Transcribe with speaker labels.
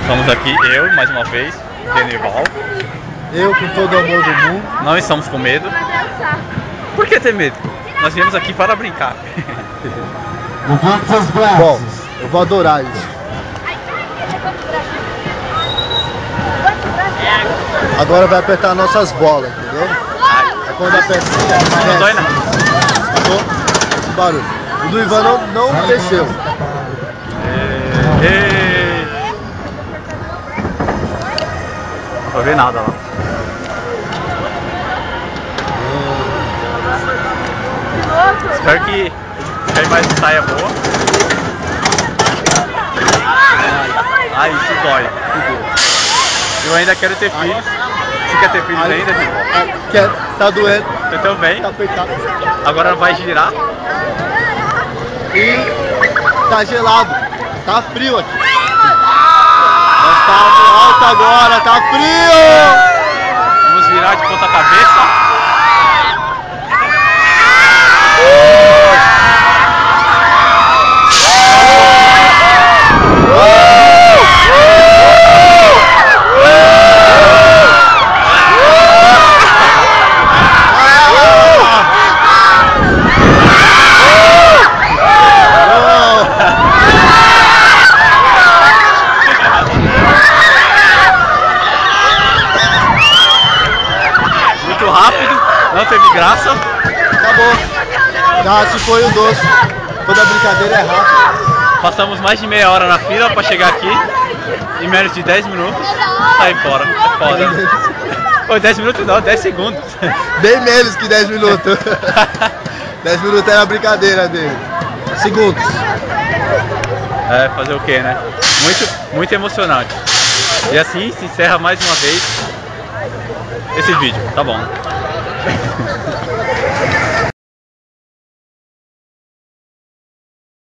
Speaker 1: Estamos aqui, eu, mais uma vez, Genival.
Speaker 2: Eu, com todo o amor do mundo.
Speaker 1: Não estamos com medo. Por que ter medo? Nós viemos aqui para brincar.
Speaker 2: Bom, eu vou adorar isso. Agora vai apertar nossas bolas, entendeu? É quando aperta.
Speaker 1: Não dói não.
Speaker 2: Escutou esse barulho. O do Ivan não desceu.
Speaker 1: Não vou ver nada lá. Espero que a imagem saia boa. Ai, isso dói. Eu ainda quero ter filhos. Você quer ter filhos ainda, Genival?
Speaker 2: Quer, tá doendo.
Speaker 1: Eu também.
Speaker 2: Tá apertado.
Speaker 1: Agora vai girar.
Speaker 2: E tá gelado. Tá frio aqui. Nós estamos alto agora, tá frio!
Speaker 1: Vamos virar de ponta cabeça. Rápido, não teve graça.
Speaker 2: Acabou. Já se foi o doce. Toda a brincadeira é rápida.
Speaker 1: Passamos mais de meia hora na fila para chegar aqui. Em menos de 10 minutos, sair fora. É foda. Foi 10 minutos não, 10 segundos.
Speaker 2: Bem menos que 10 minutos. 10 minutos era a brincadeira dele. Segundos.
Speaker 1: É, fazer o que, né? Muito emocionante. E assim se encerra mais uma vez esse vídeo, tá bom?